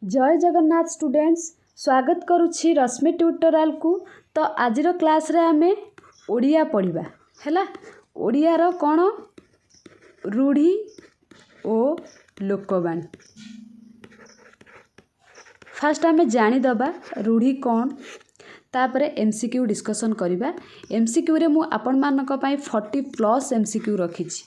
जय जगन्नाथ स्टूडेंट्स स्वागत करुछि रश्मि ट्यूटोरियल को। तो आजिर क्लास रे आमे ओडिया पढ़िबा हैला। ओडियार कौन रूढ़ी ओ लोकवाणी। फास्ट आमे जानिदबा रूढ़ी कौन, तापरे एमसीक्यू डिस्कसन करिबा। एमसीक्यू रे मु आपण मानक पई 40+ एमसीक्यू रखिछि।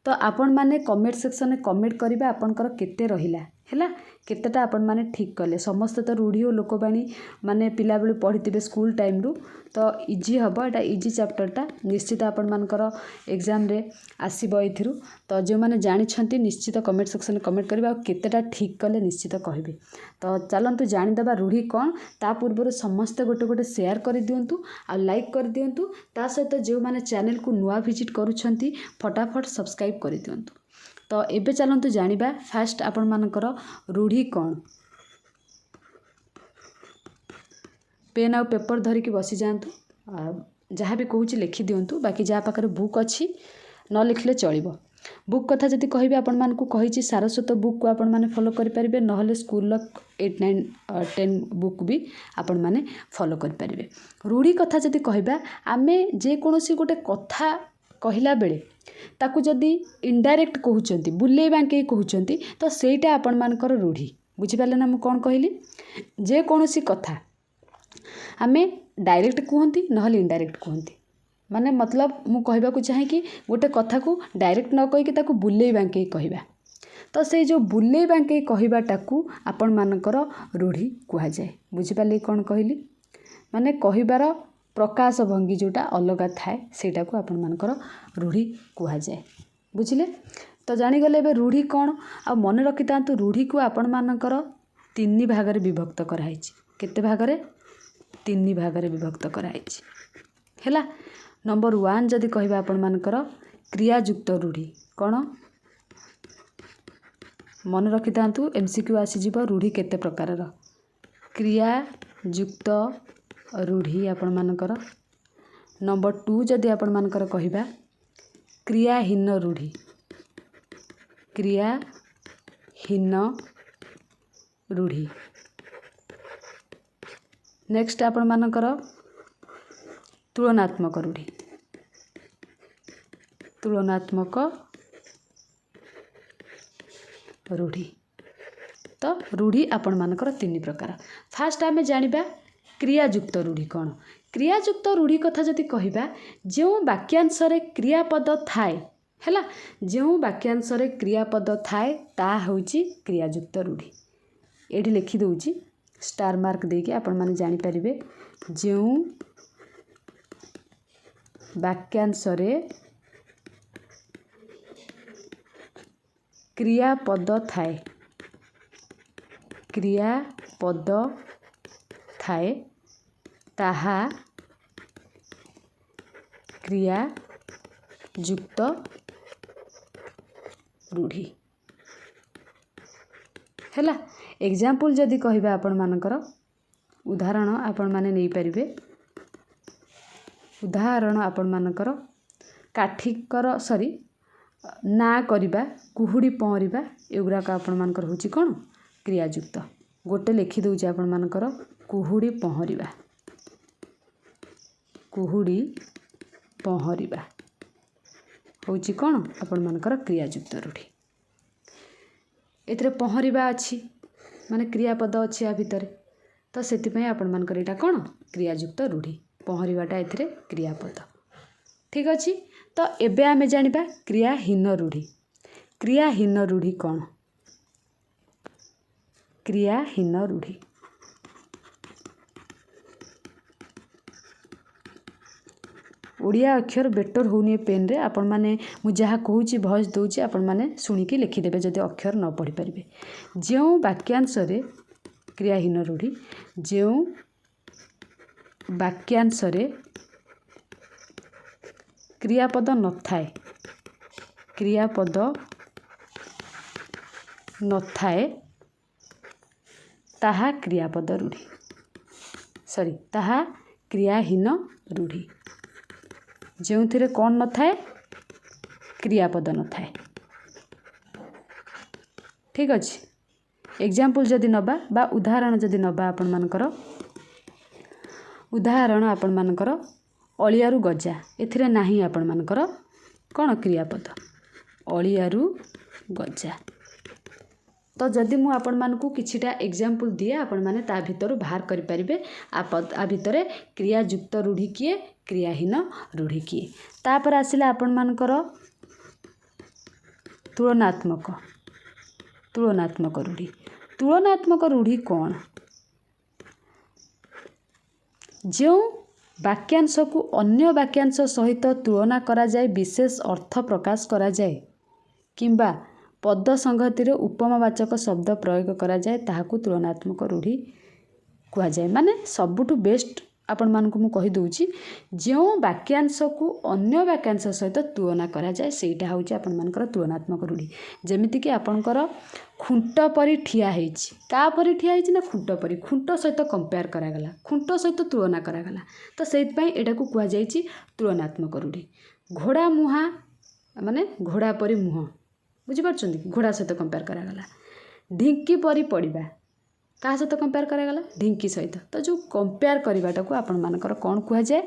तो आपण माने कमेंट सेक्शन में कमेंट करिबा आपनकर केते रहिला हैला, केतेटा आपण माने ठीक कले। समस्त तो रूढ़ी और लोकवाणी माने पिला बेलू पढ़िथिबे स्कूल टाइम रु, तो इजी हबो। एटा इजी चैप्टरटा निश्चित आपण मानकर एग्जाम रे आसीबो एथिरु। तो जो माने जानि छंती निश्चित कमेंट सेक्शन में कमेंट करिबा केतेटा ठीक कले निश्चित कहबे। तो चलंतु जानिदबा रूढ़ी कौन। ता पूर्व समस्त गोटे गोटे शेयर कर दियंतु आ लाइक कर दियंतु। ता सहित जो माने चैनल को नुआ विजिट करूछंती फटाफट सब्सक्राइब कर दियंतु। तो एबे चलंतु जानिबा फास्ट आपण मानकर रूढ़ी कौन। पेन आउ पेपर धरिकी बसी जातु, जहाँ भी कहूँ लिखि दिंतु। बाकी जहाँ पाखे बुक अच्छी न लिखले चलो। बुक कथा जदि कहि आपण मानकु कहिछि सारस्वत बुक को आपण माने फॉलो करि परिबे, नहले स्कूल 8, 9, 10 बुक भी आपण माने फॉलो करि परिबे। रूढ़ी कथा जदि कहिबा आमे जे कोनोसी गोटे कथा कहिला बेले ताकू जदि इनडायरेक्ट कहउचंती बुले बांके कहउचंती तो सेटा आपण मानकर रूढ़ी। बुझि पाले ना मु कोन कहिली। जे कोनोसी कथा आमे डायरेक्ट कहंती नहले इनडायरेक्ट कहंती। माने मतलब मु कहबा को चाहे कि गोटे कथा को डायरेक्ट न कहि कि ताकू बुले बांके कहबा। तो से जो बुले बांके कहबाटाकू आपण मानकर रूढ़ी कुहा जाए। बुझि पाले कोन कहिली। माने कहिबार प्रकाश भंगी जोटा अलगा थाए सेटा को आपण मानकर रूढ़ी कुहा जाए। बुझिले। तो जानी गले बे रूढ़ी कौन आ मन रखि तांतु। रूढ़ी को आपण मानकर 3 भागरे विभक्त कराइछि। केते भागरे 3 भागरे विभक्त कराइछि हैला। नंबर 1 जदि कहबा आपण मानकर क्रियायुक्त रूढ़ी कौन मन रखि तांतु। एमसीक्यू आसी जिवो रूढ़ी केते प्रकारर। क्रियायुक्त रूढ़ी आपण मानकर। नंबर 2 जदि आपण मानकर कहबा क्रियाहीन रूढ़ी। क्रियाहीन रूढ़ी। नेक्स्ट आपण मानकर तुलनात्मक रूढ़ी। तुलनात्मक रूढ़ी। तो रूढ़ी आपण मानकर 3 प्रकार। फास्ट आमे जानिबा क्रियायुक्त रूढ़ी कौन। क्रियायुक्त रूढ़ी कथा जदि कहबा जो वाक्यांश रे क्रियापद थाए हैला, जो वाक्यांश रे क्रियापद थाए ता होउची क्रियायुक्त रूढ़ी। एठी लिखि दउची स्टार मार्क देके आपण माने जानि परिबे। जो वाक्यांश रे क्रियापद थाए, क्रियापद थाए ताहा क्रियायुक्त रूढ़ी हैला। एग्जाम्पल जदि कहबा आपण मानकर उदाहरण आपण माने नै परिबे। उदाहरण आपण मानकर काठीकर सॉरी ना करिबा, कुहुड़ी पहरिबा एगुराक आपण मानकर होची कोन क्रियायुक्त। गोटे लिखि दउची आपण मानकर कुहुड़ी पहरिबा। कुहुड़ी पहरिबा होची कोन आपण मानकर क्रियायुक्त रूढ़ी। एतरे पहरिबा अछि माने क्रियापद अछि आ भितरे, तो सेति पय आपण मानकर एटा कोन क्रियायुक्त रूढ़ी। पहरिबाटा एथिरे क्रियापद। ठीक अछि। तो एबे आमे जानिबा क्रियाहीन रूढ़ी। क्रियाहीन रूढ़ी कौन। क्रियाहीन रूढ़ी ओडिया अक्षर बेटर होनी पेन रे आपण माने मु जहा कहूची वॉइस दउची आपण माने सुनिकी लिखि देबे जदि अक्षर न पढ़ी परिबे। जो वाक्यांश रे क्रियाहीन रूढ़ी जो वाक्यांश रे क्रियापद न थाए, क्रियापद न थाए ताहा क्रियापद रूढ़ी सॉरी ताहा क्रियाहीन रूढ़ी। जो थिरे कौन न थाए क्रियापद न थाए। ठीक अछि। एग्जाम्पल जदि नबा बा उदाहरण जदि नबा आपण मानकर उदाहरण आपण मानकर अलियारू गजा एथिरे नाही आपण मानकर कौन क्रियापद अलियारू गजा। तो जदि मु आपण मानकू किछिटा एग्जाम्पल दिए आपण माने ता भितर बाहर करि परिबे आ भितर क्रियायुक्त रूढ़ी किए क्रियाहीन रूढ़ी किए। तापर आसिला आपण मानकर तुलनात्मक तुलनात्मक रूढ़ी। तुलनात्मक रूढ़ी कौन जो वाक्यांश को अन्य वाक्यांश सहित तुलना करा जाए विशेष अर्थ प्रकाश करा जाए किंबा पद संगति उपमावाचक शब्द प्रयोग करा जाए ताहाकू तुलनात्मक रूढ़ी कह जाए। माने सबुठु बेस्ट आपण मानकू मु कहि दउची जो वाक्यांश को अन्य वाक्यांश सहित तुलना करा जाए सेटा होची आपण मानकर तुलनात्मक रूढ़ी। जेमिति कि आपणकर खुंट परी ठिया हेछि का परी ठिया हेछि ना खुंट परी खुंट सहित कंपेयर करागला खुंट सहित तुलना करागला तो सेइत पई एटा को कह जायछि तुलनात्मक रूढ़ी। घोड़ा मुहा माने घोड़ा परी मुह बुझी पारछन्ती घोड़ा सहित कंपेयर करागला। ढिंकी परी पड़िबा का सहित कंपेयर करागला ढिंकी सहित। तो जो कंपेयर करवाटा को आपण मानकर कौन कह जाए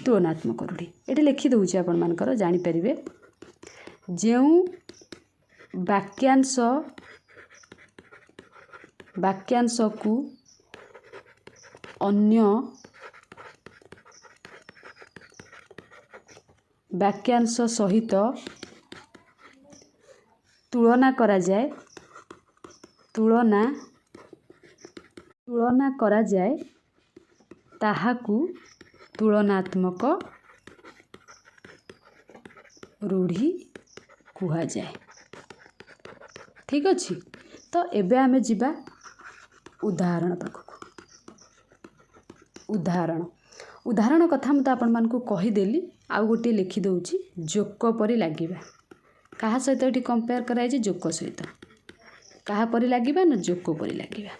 तुलनात्मक रूढ़ी। एटी लिखि दउछि आपण मानकर जानि परिबे जेउ वाक्यांश वाक्यांश को अन्य वाक्यांश सहित तुलना करा जाए तुलना करा जाए ताहाकू तुलनात्मक रूढ़ी कुहा जाए। ठीक अच्छे तो एबे आमे जिबा उदाहरण पाखक। उदाहरण कथा मुझे आपण मानकू कहीदेली आउ गोटे लिखि दउची जोक परी लागिबा कहा सहित ये कंपेयर कराई जोक सहित कहा परी लागिबा ना जोक परी लागिबा।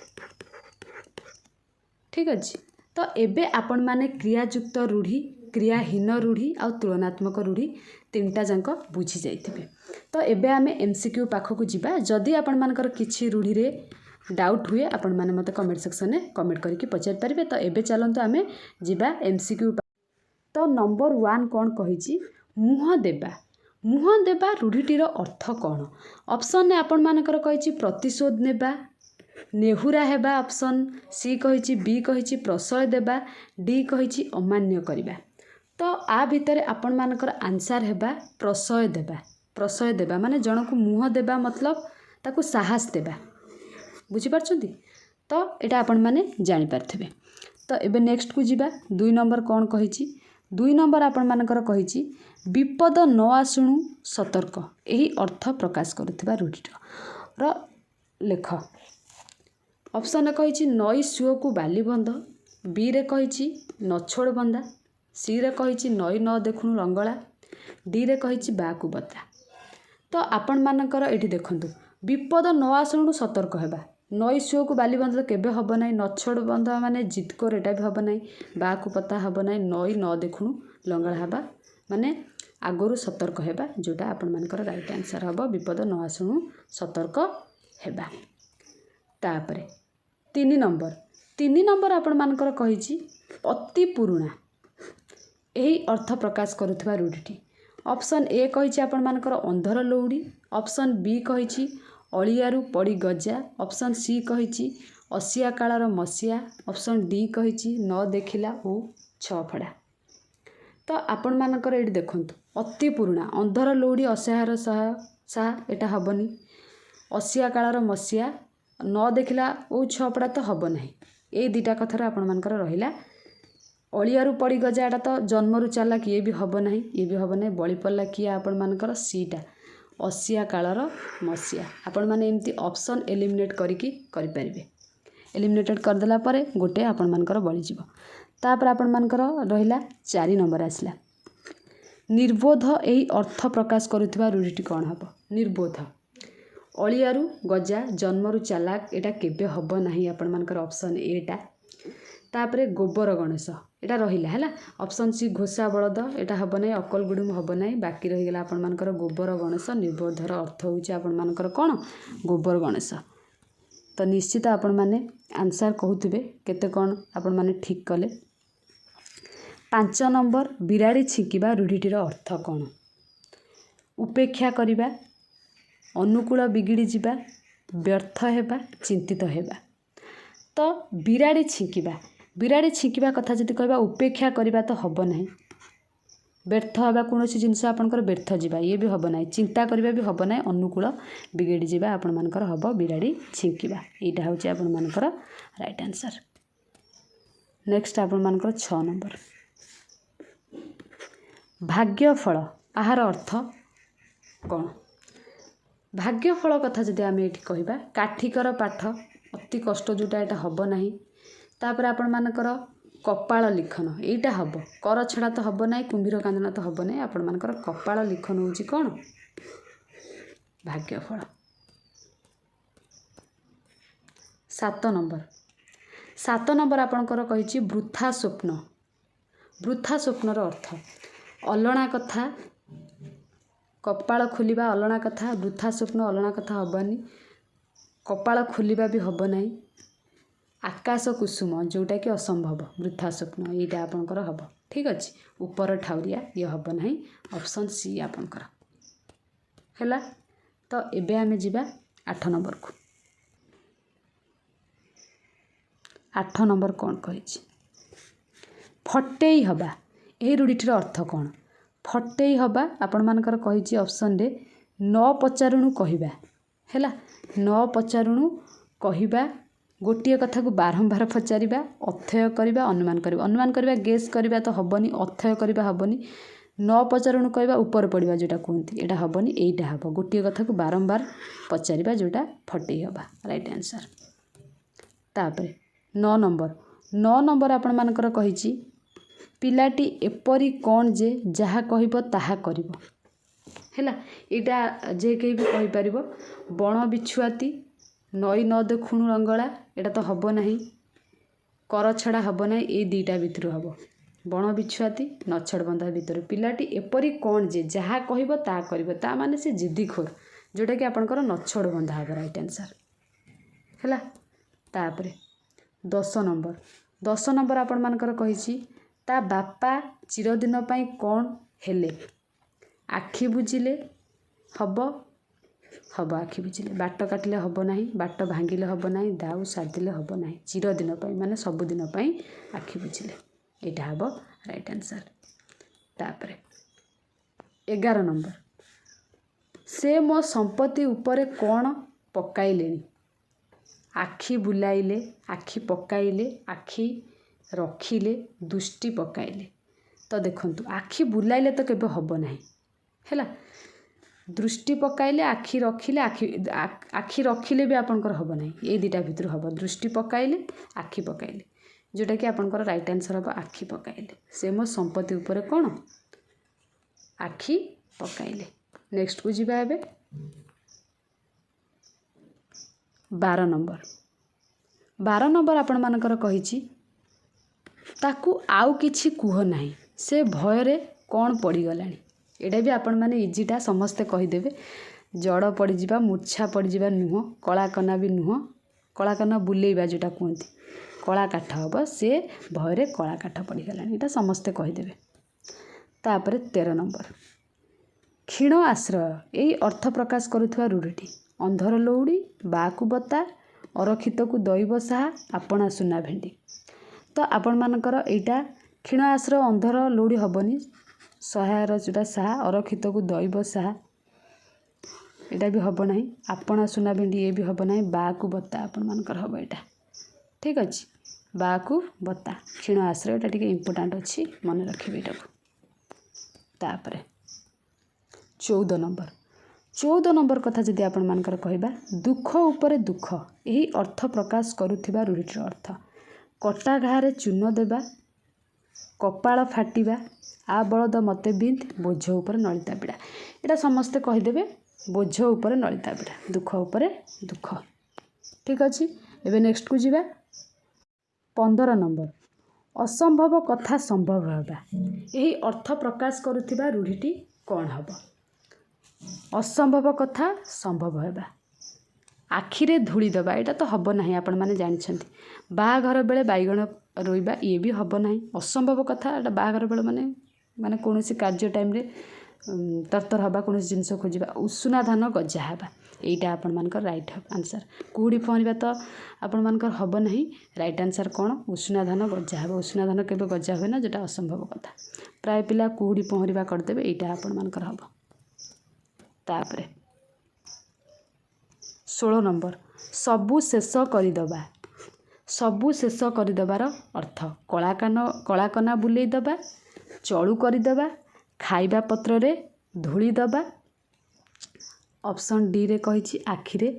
ठीक अच्छे तो एबे आपण माने क्रियायुक्त रूढ़ी क्रियाहीन रूढ़ी आ तुलनात्मक रूढ़ी तीनटा जाक बुझी जाइथिबे। तो एबे आमे एमसीक्यू पाखक जिबा जदि आपण मानकर किछि रूढ़ी रे डाउट हुए आपण माने मते कमेंट सेक्शन में कमेंट करके पचार पारिबे। तो एबे चलंतु आमे जिबा एमसीक्यू। तो नंबर 1 कौन कहिछि मुह देबा रूढ़ीटीर अर्थ कौन। ऑप्शन ने आपण मानकर कहिछि प्रतिशोध नेबा नेहुरा हेबा ऑप्शन सी कहिछि बी कहिछि प्रशय देबा डी कहिछि अमान्य करबा। तो आ भितर आपण मानकर आंसर हेबा प्रशय देबा माने जणको मुह देबा मतलब ताकू साहस देबा बुझी पारछंती। तो एटा आपण माने जानि पारथिबे। तो एबे नेक्स्ट को जिबा 2 नंबर कौन कहिछि 2 नंबर आपण मानकर कहिछि विपद न आसुणु सतर्क यही अर्थ प्रकाश करुथिबा रूढ़ीर लेख। ऑप्शन ए कहिछि नई सुओ को बाली बंध बी रे कहिछि नछोड़ बंदा सी रे कहिछि नई न देखुणु रंगला डी रे कहिछि बा को बता। तो आपण मानकर एठी देखंतु विपद न आसुणु सतर्क हेबा नई सुओ को बाली बंध केबे हबो नै नछोड़ बंध माने जितकोर एटा भी हबो नै बा को पता हबो नै नई न देखुणु लंगड़ा हेबा माने आगुरु सतर्क हेबा जोटा आपण मानकर राइट आंसर हबो विपद न आसुणु सतर्क हेबा। तापरे 3 नंबर आपण मानकर कहिछि अति पुरुणा यही अर्थ प्रकाश करुथिबा रूढ़ीटी। ऑप्शन ए कहिछि आपण मानकर अंधर लौड़ी ऑप्शन बी कहिछि अलियारू पड़ी गजा ऑप्शन सी कहिछि असिया कालर मसिया ऑप्शन डी कहिछि न देखिला ओ छफड़ा। तो आपण मानकर एठी देखंतु अति पुरुणा अंधर लौड़ी असहायर सा एटा हबनी असिया कालर मसिया न देखिला ओ छपड़ा तो हब नहीं ए दुटा कथार आपण मानकर रहिला। अलियारू पड़ी गजा एटा तो जन्मरू चाला किए भी हब नहीं ये भी हब नहीं बड़ी पड़ला किए आपण मानकर सीटा असिया कालर मसिया। आपण माने एमती ऑप्शन एलिमिनेट करिकी करि परिबे एलिमिनेटेड करदेला परे गोटे आपण मानकर बळी जीवो। तापर आपण मानकर रहिला 4 नंबर आसला निर्बोध यही अर्थ प्रकाश करुथिबा रूढ़ीटी कौन हबो निर्बोध अलियारू गजा जन्मरू चालाक एटा केबे हब नाही आपण मानकर ऑप्शन एटा। तापरे गोबर गणेश एटा रहिला हैला ऑप्शन सी घोषा बलद एटा हब नाही अकल गुडुम हब नाही बाकी रहिगला आपण मानकर गोबर गणेश निर्बोधर अर्थ होउची आपण मानकर कोन गोबर गणेश। तो निश्चित आपण माने आंसर कहूथिबे केते कोन आपण माने ठीक कले। 5 नंबर बिराड़ी छिंकिबा रूढ़ीटीर अर्थ कौन? उपेक्षा करिबा, अनुकूल बिगिड़ी जिबा, व्यर्थ हेबा, चिंतित हेबा। तो बिराड़ी छिंकिबा कथा जदि कहबा उपेक्षा करिबा तो हबो नाही। व्यर्थ हेबा कोनोसी जिनस आपनकर व्यर्थ जिबा ये भी हबो नाही। चिंता करिबा भी हबो नाही। अनुकूल बिगिड़ी जिबा आपण मानकर हबो बिराड़ी छिंकिबा। एटा होची आपण मानकर राइट आंसर। नेक्स्ट आपण मानकर 6 नंबर भाग्यफल आहार अर्थ कौन? भाग्यफल कथा जदि आम ये कहबा काठिकर पाठ अति कष्ट जोटा यहाँ हम ना। तापर आपण मानकर कपाल लिखन यहीटा हम कर छड़ा तो हम ना, कुंभीर कांदना तो हम ना। आपण मानकर कपाल लिखन होची कौन? भाग्यफल। 7 नंबर आपणकर कही वृथा स्वप्न। वृथा स्वप्नर अर्थ अलणा कथा, कपाल खोलिबा अलणा कथा, वृथा स्वप्न अलणा कथा हबनी। कपाल खोलिबा भी हब नाही। आकाश कुसुम जोटा कि असंभव वृथा स्वप्न यहीटा आपणकर हब। ठीक अच्छे ऊपर ठाउरिया ये हब नाही। ऑप्शन सी आपणकर हैला। तो एबे आमे जिबा 8 नंबर को। 8 नंबर कौन कही? फटेई हबा। यही रूढ़ीटीर अर्थ कौन? फटेई हबा आपण मानकर कही ऑप्शन रे न पचारुणु कहबा हैला। न पचारुणु कहबा गोटे कथा को बारंबार पचारिबा, अध्यय करबा, अनुमान करबा। अनुमान करबा गेस करबा तो हबनी, अध्यय करबा हबनी। न पचारुणु कहबा ऊपर पड़वा जोटा कहती एटा हबनी। एटा हब गोटे कथा को बारंबार पचारिबा जोटा फटेई हबा राइट आंसर। तापर 9 नंबर आपण मानकर कही पिलाटी एपरी कौन जे जहा कहब ताहा करिब हैला। एटा जे कहीं भी कहि परिबो। बण बिछुआती नई न देखुणु रंगला एटा तो हब नाही। कर छड़ा हब नाही। ए दीटा भितर हब बण बिछुआती नछड़ बंधा भितर। पिलाटी एपरी कौन जे जहा कहब ताहा करिब ता माने से जिद्दीखोर जोटा कि आपनकर नछड़ बंधा हब राइट आंसर हैला। तापरे 10 नंबर आपण मानकर कही ता बापा चिरदिन पाई कौन हेले? आखि बुझिले हब आखि बुझिले। बाट काटिले हब नाही। बाट भांगिले हब नाही। दाऊ साधिले हब नाही। चिरदिन पाई माने सबुदिन पाई आखि बुझिले एटा हब राइट आंसर। तापरे 11 नंबर से मो संपत्ति उपरे कौन पकाइलेनी? आखि बुलाइले, आखि पकाइले, आखि रखिले, दृष्टि पकाइले। तो देखंतु आखि बुलाइले तो केबे हब नाही हैला। दृष्टि पकाइले, आखि रखिले, आखि रखिले भी आपनकर हब नाही। ए दीटा भितर हब दृष्टि पकाइले, आखि पकाइले जोटा कि आपनकर राइट आंसर हब आखि पकाइले। से मो संपत्ति उपरे कौन? आखि पकाइले। नेक्स्ट को जिबा एबे 12 नंबर आपण मानकर कही ताकू आउ किछि कुह नाही से भयरे कौन पड़गलानी? एटा भी आपण माने इजीटा समस्ते कहीदेवे। जड़ पड़जा, मूर्छा पड़जा नुह, कलाकना भी नुह। कलाकना बुलेइबा जोटा कहती कला काठ हम से भयरे कला काठ पड़गलानी एटा समस्ते कहीदेवे। तापर 13 नंबर क्षीण आश्रय यही अर्थ प्रकाश करुवा रूढ़ीटी अंधर लौड़ी, बाकू बता, अरक्षित को दैव साहा, आपणा सुना भेंडी। तो आपण मानकर एटा क्षीण आश्रय अंधर लौड़ी हबनी। सहायर जोटा साहा, अरक्षित को दैव साहा एटा भी हब नाही। आपणा सुना भेंडी ये भी हब नाही। बाकू बता आपण मानकर हब एटा ठीक अच्छे। बाकू बता क्षीण आश्रय एटा टिके इम्पोर्टाट अच्छी मन रखिए एटा को। तापर 14 नंबर कथा जदि आपण मानकर कहबा दुख उपरे दुख यही अर्थ प्रकाश करुथिबा रूढ़ीर अर्थ कटा घारे चून देबा, कपाल फाटिबा, आ बलद मते बिंद, बोझ उपरे नलिता पीड़ा। एटा समस्ते कहीदेवे बोझ उपरे नलिता पीड़ा, दुख उपरे दुख ठीक अच्छे। एबे नेक्स्ट को जिबा 15 नंबर असंभव कथा संभव होगा यही अर्थ प्रकाश करुथिबा रूढ़ीटी कौन हब? असंभव कथा संभव होगा। आखिरे धूली दबा एटा तो हम ना आपण मैंने जानते बाहाघर बेले बैगण रोइबा ये भी हम ना असंभव कथा एटा बाहाघर बेले माने माने कौन कार्य टाइम रे तरतर हवा कौन जिनस खोजा उषुना धान गजा हवा यहीटा आपण मानकर राइट आंसर कुहुड़ी पहनवा तो आपण मानकर हम ना राइट आंसर कौन उषुना धान गजा हवा उषुना धान केबे गजा हुए ना जोटा असंभव कथा प्राय पिला कुहुड़ी पहनवा करदेवे यहीटा आपण मानकर हम तापरे 16 नंबर सबु शेष करदबा सबु शेष करदबार अर्थ कलाकना बुले दबा चलू करदबा खाइबा पत्र रे धूली दबा ऑप्शन डी रे कही आखिरे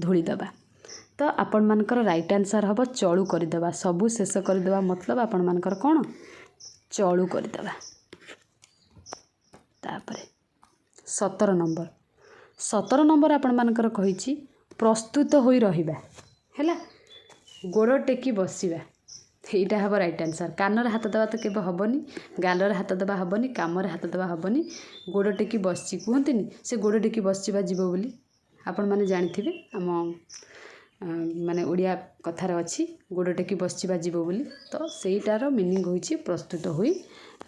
धूली दबा तो आपण मानकर राइट आंसर हम चलू करदबा सबु शेष करदबा मतलब आपण मानकर कौन चलू करदबा तापरे 17 नंबर आपण मानकर कही प्रस्तुत होई रहिबा हैला गोड़ टेकी बसिबा यहीटा हम राइट आंसर कानर हाथ दबा तो केबे हबनी गालर हाथ दबा हबनी कामर हाथ दबा हबनी गोड़ टेकी बसची कहतनी से गोड़ टेकी बसवा जीव बोली आपण माने जानिथिबे आम माने ओडिया कथार अछि गोड़ टेकी बसवा जीव बोली तो सेटार मीनिंग होइछि प्रस्तुत होई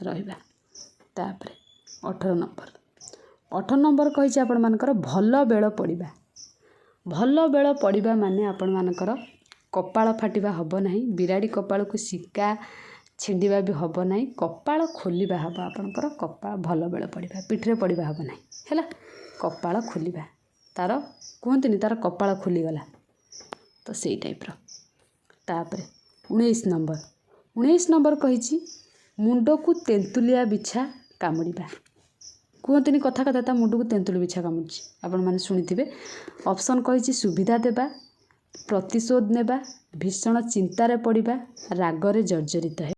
रहिबा तापरे 18 नंबर कहिछि आपण मानकर भल बेଳ पड़िबा माने आपण मानकर कपाळ फाटिबा हब नाही बिराड़ी कपाळ को सिक्का छिंडिबा भी हब नाही कपाळ खोलिबा हब आपनकर कपाळ भल बेଳ पड़िबा पिठरे पड़िबा हब नाही हैला कपाळ खोलिबा तार कहतनी तार कपाळ खोली गला तो सेई टाइप रो तापरे 19 नंबर कहिछि मुंड को तेंतुलिया बिछा कामुड़िबा कहतनी कथा कथा ता मुंड को तेंतुली बिछा कामुड़ी आपण माने सुनिथिबे ऑप्शन कहिछि सुविधा देबा प्रतिशोध नेबा भीषण चिंतार पड़िबा रागरे जर्जरित है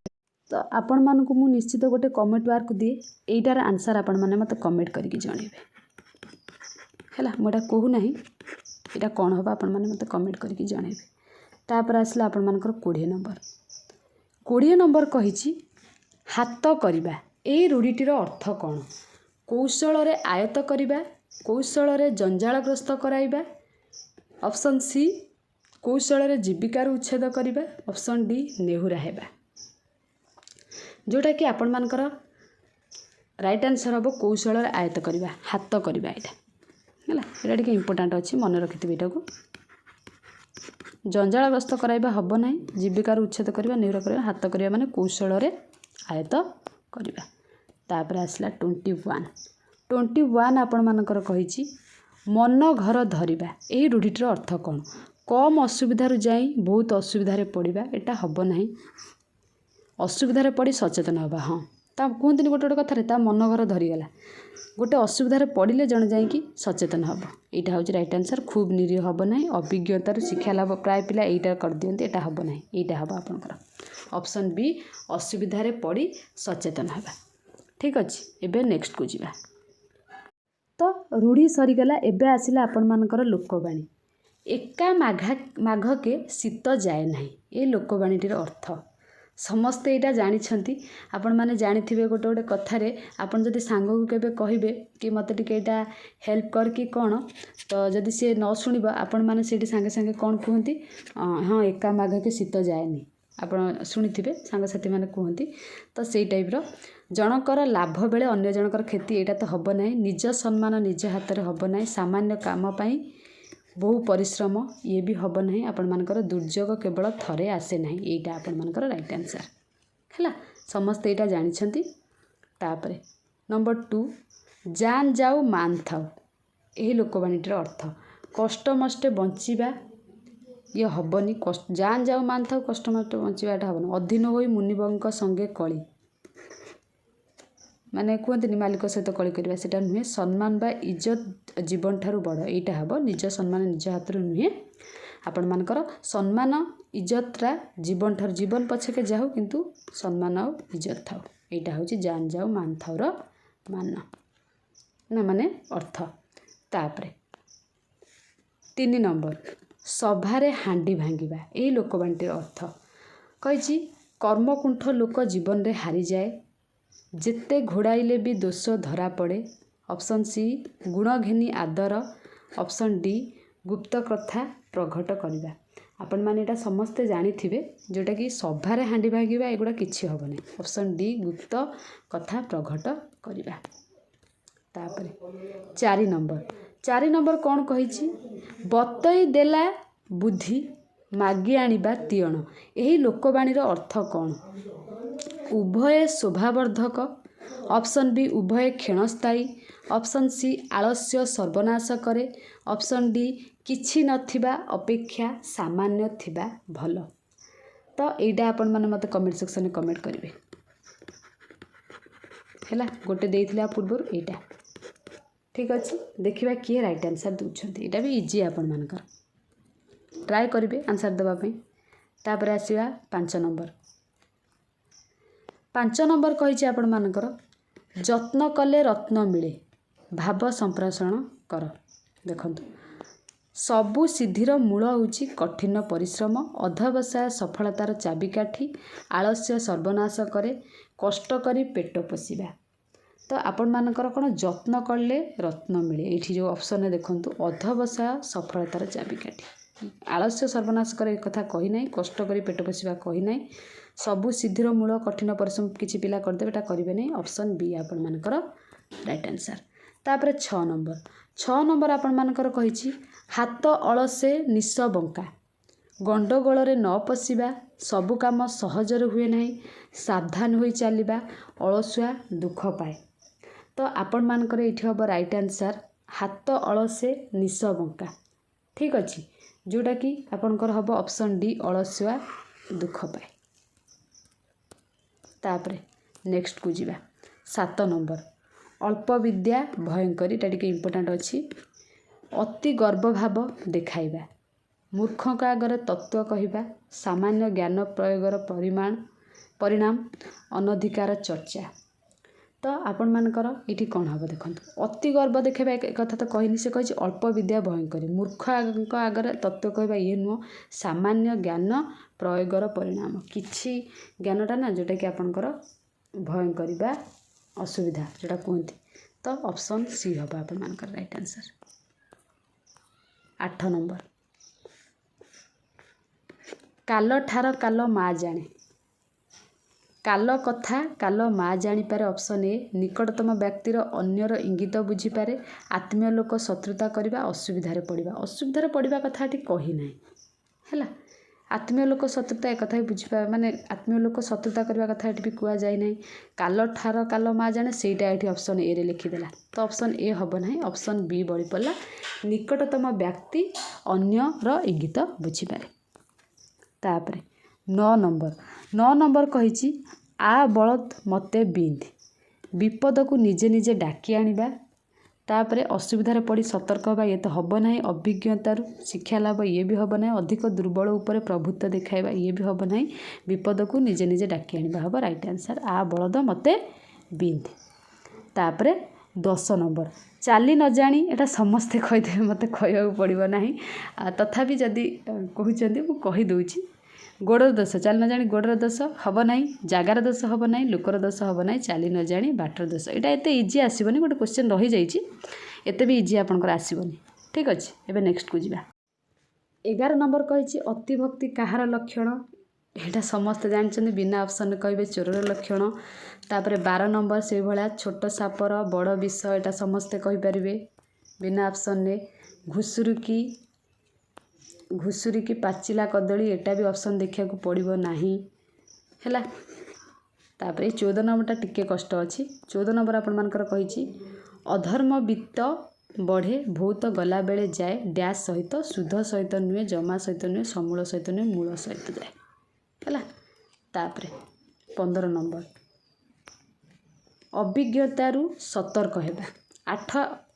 तो आपण मानकु मु निश्चित गोटे कमेंट वार्क दिए एटार आंसर आपण माने मते कमेंट करके जणेबे हैला मोटा कहू नाही एटा कोन होबा आपण माने मते कमेंट करके जणेबे तापर आसला आपण मानकर 20 नंबर कहिछि हाथ करिबा एही रूढ़ीटीर अर्थ कोन कौशल रे आयत करिबा कौशल रे जंजालग्रस्त कराइबा ऑप्शन सी कौशल रे जीविकार उच्छेद करिबा ऑप्शन डी नेहुरा हेबा जोटा कि आपण मानकर राइट आंसर हम कौशल रे आयत करिबा हाथ करिबा एटा हैला एटा टिके इंपोर्टेंट अछि मन रखिथिबे एटा को जंजालग्रस्त कराइबा हबो नाही जीविकार उच्छेद करिबा नेहुरा करिबा हाथ करिबा माने कौशल रे आयत करिबा तापर आसला 21 आपण मानकर कहिछि मन घर धरिबा एही रूढ़ीटर अर्थ कौन कम असुविधार जाई बहुत असुविधार पड़िबा एटा हब नाही असुविधार पड़ी सचेतन हबा हाँ ता कहतनी गोटे गोटे कथार ता मन घर धरीगला गोटे असुविधार पड़े जन जाकि सचेतन हम यहाँ हूँ राइट आंसर खूब निरीह हम ना अभिज्ञतार शिक्षा लाभ प्राय पिला यहीटा कर दियंती एटा हम ना यहीटा हम आपनकर ऑप्शन बी असुविधार पड़ी सचेतन हवा ठीक अच्छे एबे नेक्स्ट को जीवा तो रूढ़ी सरीगला एबे आसिला आपण मानकर लोकवाणी एका माघ के शीत जाए ना ये लोकवाणीटीर अर्थ समस्ते यहाँ जानी आपण मैंने जानी गोटे गोटे कथार आपन जदि सांग को केबे कहिबे कि मते टिके एटा हेल्प कर कि कौन तो जदि सी न शुणव आपण मैंने से सांगे सांगे कौन कहती हाँ एका माघ के शीत जाएनि आप शुणी सांगसाथी मैंने कहती तो से टाइप्र जनकर लाभ बेले अन्य जनकर क्षति यहाँ तो हम ना निज सम्मान निज हाथ में हम ना सामान्य काम पाई बहु परिश्रम ये भी हम ना आपण मानकर दुर्योग केवल थरे आसे ना यहाँ आपण मानकर राइट आंसर है समस्ते यहाँ जानी तापरे नंबर 2 जान जाऊ मान थाऊ यही लोकवाणीटर अर्थ कष्ट मष्टे बंचिबा ये हबनी जान जाऊ मान थाऊ कष्ट मष्टे बंचिबा एटा हबनी अधीन होई मुनिबंक संगे कली माने कहते मालिक सहित कली करवा सेटा नुहे सम्मान बा इज्जत जीवन ठारू बड़ यहाँ हम निज सम्मान निज हाथ नुहे आपण मानकर सम्मान इज्जतरा जीवन ठारू जीवन पछके जाऊ किंतु सम्मान आ इज्जत थाऊ यहाँ हूँ जान जाऊ मान थाऊर मान ना माने अर्थ तापरे 3 नंबर सभारे हांडी भांगिबा यही लोकवाणीटीर अर्थ कही कर्मकुंठ लोक जीवन रे हारी जाए जेते घोड़ाइले भी दोष धरा पड़े ऑप्शन सी गुण घेनी आदर ऑप्शन डी गुप्त कथा प्रघट करवा आपण मैंने यहाँ समस्ते जानी जोटा कि सभारे हांडी भांगा एगुड़ा किसी हम ना ऑप्शन डी गुप्त कथा प्रघट करवा। तापर 4 नंबर कौन कही बतई देला बुद्धि मागी आनिबा तियण यही लोकवाणीर अर्थ कौन। उभय शोभावर्धक, ऑप्शन बी उभय क्षणस्थायी, ऑप्शन सी आलस्य सर्वनाश करे, ऑप्शन डी किछि नथिबा अपेक्षा सामान्य थिबा भल। तो एटा आपण माने मते कमेंट सेक्शन में कमेंट करेंगे है गोटे देइथिला पूर्व एटा ठीक अच्छे। देखिबा किए राइट आंसर दूसरी यहाँ भी इजी आपण मानकर ट्राए करेंगे आंसर देवाई। तापर आसवा 5 नंबर। 5 नंबर कही आपण मानकर जत्न कले रत्न मिले भाव संप्राषण कर। देखंतु सबु सिद्धिर मूल होची कठिन परिश्रम, अध्यवसाय सफलतार चाबिकाठी, आलस्य सर्वनाश करे, कष्ट करी पेट पोषिबा। तो आपण मानकर कौन जत्न कले रत्न मिले ये जो ऑप्शन देखंतु अध्यवसाय सफलतार चाबिकाठी, आलस्य सर्वनाश करे कथा कही ना, कष्ट करी पेट पोषिबा कही ना, सबु सिद्धिर मूल कठिन परिश्रम किछि पिला करदेबे एटा करिवे नै, ऑप्शन बी आपण मानकर राइट आंसर। तापर 6 नंबर आपण मानकर कहिछि हाथ अलसे निश बंका, गंडगोल रे न पशिबा, सबु काम सहजरे हुए नाही, सावधान होई चलिबा, अलसुआ दुख पाए। तो आपण मानकर एठी हम राइट आंसर हाथ अलसे निश बंका ठीक अच्छे, जोटा कि आपणकर हम ऑप्शन डी अलसुआ दुख पाए। तापरे नेक्स्ट को जीवा 7 नंबर अल्प विद्या भयंकरी टा टिके इम्पोर्टेंट अच्छी। अति गर्व भाव देखाइबा, मूर्ख का आगे तत्व कहवा, सामान्य ज्ञान प्रयोगर परिणाम अनधिकार चर्चा। तो आपण मानकर ये कौन हम देखो अति गर्व देखा एक कथा तो कहनी से कही अल्प विद्या भयंकरी, मूर्ख आगे तत्व कहवा ये नुह, सामान्य ज्ञान प्रयोगर परिणाम किछि ज्ञानटा ना जोटा कि आपणकर भयंकरी बा असुविधा जोटा कहते। तो ऑप्शन सी हम आपण मानकर राइट आंसर। 8 नंबर काल ठार काल माँ जाने, काल कथा काल माँ जानीपारे ऑप्शन ए, निकटतम व्यक्तिर अन्यर इंगित बुझीपारे, आत्मीय लोक शत्रुता करवा, असुविधारे पड़वा। असुविधारे पड़वा कथा कही ना है, आत्मीय लोक शत्रुता एक कथा बुझीपा माने आत्मीय लोक शत्रुता करवा कथा भी कह जाए ना। काल ठार काल माँ जाने सेटा ये ऑप्शन ए रे लिखिदेला, तो ऑप्शन ए हम ना, ऑप्शन बी बड़ी पड़ा निकटतम व्यक्ति अन्यर इंगित बुझीपारे। तापरे 9 नंबर कही आ बलद मते बिंद, विपद को निजे निजे डाकी आनिबा। तापरे असुविधार पड़ी सतर्क हवा ये तो हम ना, अभिज्ञतार शिक्षा लाभ ये भी हम ना, अधिक दुर्बल उपर प्रभुत्व देखाइबा ये भी हम ना, विपद को निजे निजे डाकी आनिबा हम राइट आंसर आ बलद मते बिंद। तापरे 10 नंबर चाली न जानी, एटा समस्ते कहीदेवे मत कहू पड़ो ना, तथापि जदि कहते मुझे कहीदे गोड़र दोष, चाली न जानी गोड़र दोष हम ना, जगार दोष हम ना, लोकर दोष हम ना, चाली न जानी बाटर दोष। यहाँ एत इजी आसबनी, गोटे क्वेश्चन रही जाइए एत भी इजी आपंकर आसबनी ठीक अच्छे। एबे नेक्स्ट को जीवा 11 नंबर कही अतिभक्ति कहार लक्षण, यहाँ समस्ते जानते बिना ऑप्शन कहे चोरर लक्षण। तापर 12 नंबर से भाया छोट सापर बड़ विष, यहाँ समस्ते कहींपारे बिना ऑप्शन ने। घुसुरी की पाचिला कदली, एटा भी ऑप्शन देखा पड़ो ना है। तापर 14 नंबरटा टिके कष्ट अच्छी। 14 नंबर आपण मानकर कही अधर्म वित्त बढ़े बहुत गला बेले जाए डैश सहित, सुध सहित नुहे, जमा सहित नुहे, समूल सहित नुहे, मूल सहित जाए है। तापर 15 नंबर अभिज्ञतारू सतर्क हेबा,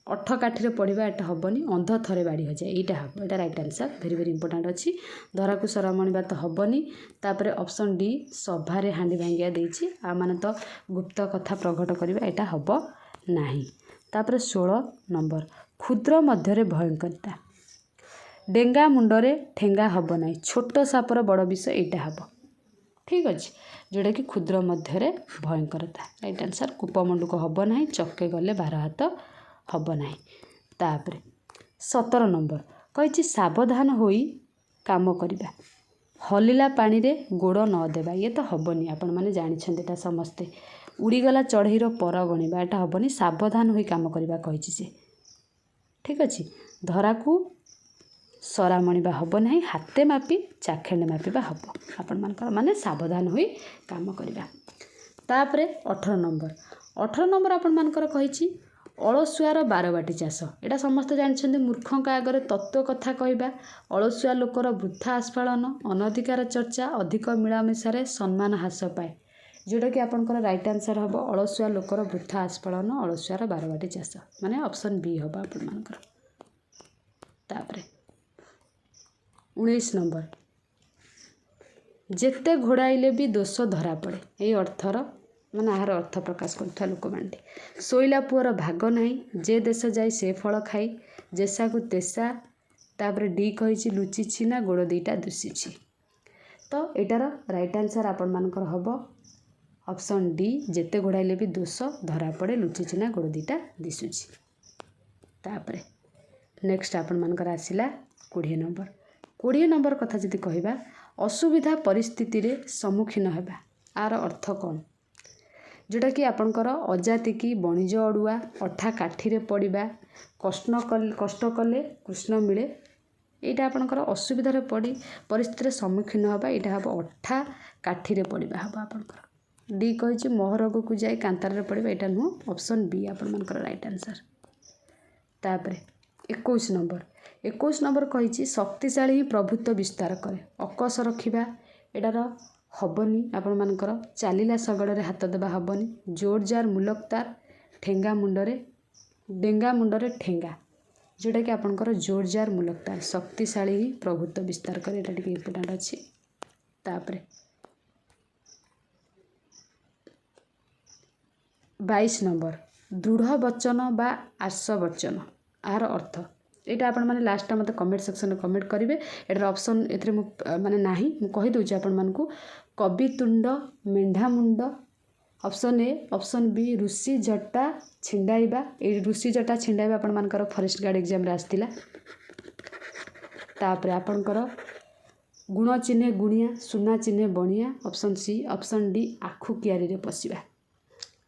8 काठिरे पढ़ा एटा हेनी, अंध थरे बाड़ी हो जाए यहाँ हम, यहाँ राइट आंसर भेरी भेरी इंपोर्टेंट अच्छी। धरा को सर मणिबा तो हेनी। तापर ऑप्शन डी सभारे हांडी भांगिया देछि, आ माने तो गुप्त कथा प्रकट करवा यहाँ हम ना। तापर 16 नंबर क्षुद्र मध्य भयंकरता, डेंगा मुंडरे ठेंगा हम ना, छोट सापर बड़ विष यहाँ हम ठीक अच्छे, जोटा कि क्षुद्र मध्य भयंकरता राइट आंसर। कूपमंडूक हम ना, चके गले 12 हाथ हम ना। तापर 17 नंबर कही सावधान होई काम करवा हलिला पानी रे गोड़ न देवा ये तो हेनी आपण मैंने जानते समस्ते उड़ीगला चढ़ईर पर गणवा एटा हेनी सावधान होई काम करवा कही से ठीक अच्छे धरा को सरा मणिबा हम ना हाथे मापी चाखेंडे मापिबा हम आपण मानकर माने सावधान होई काम करवा तापरे 18 नंबर आपण मानकर कही अलसुआर बारबाटी चाष एटा समस्त जानते मूर्खों आगे तत्व कथा कहवा अलसुआ लोकर वृथा आस्फालन अनधिकार चर्चा अधिक मिलामिशारे सम्मान ह्रास पाए जोटा कि आपंकर राइट आंसर हम अलसुआ लोकर वृथा आस्फालन अलसुआर बारबाटी चाष माने ऑप्शन बी हम आपण मानकर तापरे 19 नंबर जेते घोड़ाइले भी दोष धरा पड़े यही अर्थर माने आहार अर्थ प्रकाश करुवा लोक मानते शोइला पुअर भाग नहीं जे देश जाई से फल खाई जेसा को तेसा तापर डी कही लुचि छिना गोड़ दीटा दुषी तो एटार राइट आंसर आपण मानकर हम ऑप्शन डी जेते घोड़ाइले भी दोष धरा पड़े लुचि छिना गोड़ दीटा दिशुची तापरे नेक्स्ट आपण मानकर आसिला 20 नंबर कथा जदि कहबा असुविधा परिस्थिति रे सम्मुखीन हेबा आर अर्थ कौन जोटा कि आपणकर अजाति की बणिज अड़ुआ अठा काठी रे पड़िबा कष्ट कले कृष्ण मिले यहाँ आपणकर असुविधा रे पड़ी परिस्थिति रे सम्मुखीन हेबा यहाँ हम अठा काठी रे पड़िबा हम आपणकर डी कही महरग को जाए कांतार रे पड़िबा यहाँ नुह ऑप्शन बी आपण मानकर राइट आंसर तापरे 21 नंबर कही शक्तिशाली ही प्रभुत्व विस्तार करे अकस रखा एटार हेनी आपण मानकर चलिला शगड़े हाथ देवा हेनी जोर जार मुलकतार ठेंगा मुंडरे ठेंगा जोटा कि आपंकर जोर जार मुलकतार शक्तिशाली ही प्रभुत्व विस्तार करे एटा टिके इम्पोर्टेंट अच्छी तापरे 22 नंबर दृढ़ वचन बा आर्ष वचन आर अर्थ यहाँ आपण मैंने लास्ट मत कमेंट सेक्शन में कमेंट करेंगे एटार ऑप्शन ए माने नाही मु कहि दउछि आपण मानकू कवितुंड मेंढामुंड ऑप्शन ए ऑप्शन बी ऋषि जटा छिंडाइबा ए ऋषि जटा छिंडाइबा आपण मानकर फॉरेस्ट गार्ड एग्जाम रे आस्तिला तापर आपणकर गुण चिन्हे गुणिया सुना चिन्हे बणिया ऑप्शन सी ऑप्शन डी आखु कियारी रे पसिबा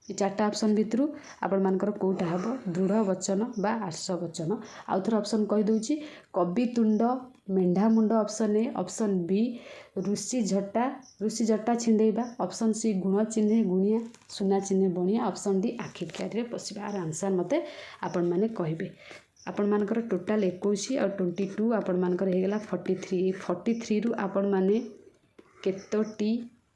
ये चार्टा ऑप्शन भितर आपण मानकर कोटा हम दृढ़ वचन बा आर्ष वचन आउ थोर ऑप्शन कहि दउछि कवितुंड मेंढामुंड ऑप्शन ए ऑप्शन बी ऋषि जटा छिंडेइबा ऑप्शन सी गुण चिन्हे गुणिया सुना चिन्हे बणिया ऑप्शन डी आखि कियारी रे पसिबा आर आंसर मते आपण माने कहिबे आपण मानकर टोटाल 21 और 22 आपण मानकर हे गेला 43 रु आपण माने केतोटी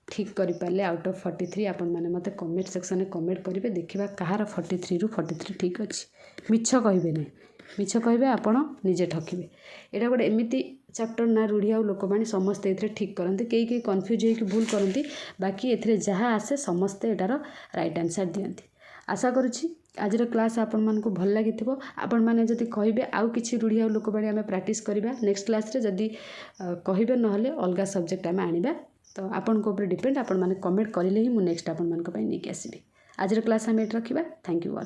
ठीक करें आउट ऑफ 43 आपण मैंने मत कमेंट सेक्शन में कमेंट करेंगे देखा कहार 43 रु 43 ठीक अच्छे मिछ कहे ना मिछ कहे आपण निजे ठकिबे एटा गोटे एमती चैप्टर ना रूढ़ी आ लोकमानी समस्ते ए ठीक करते कई कन्फ्यूज होकर भूल करती बाकी ए जहाँ आसे समस्ते एटार राइट आंसर दियंती आशा करुँची आज क्लास आपण मानकु भल लगी आपण मैंने जदि कहे आउ कि रूढ़ी आ लोकबाणी आम प्रैक्टिस करवा नेक्स्ट क्लास रे जदि कहे ना अलग सब्जेक्ट आम आनिबा तो आपण को ऊपर डिपेंड आपण माने कमेंट करिले ही मु नेक्स्ट आपण मान को नहीं आसबि आज क्लास आम ये रखा थैंक यू ऑल।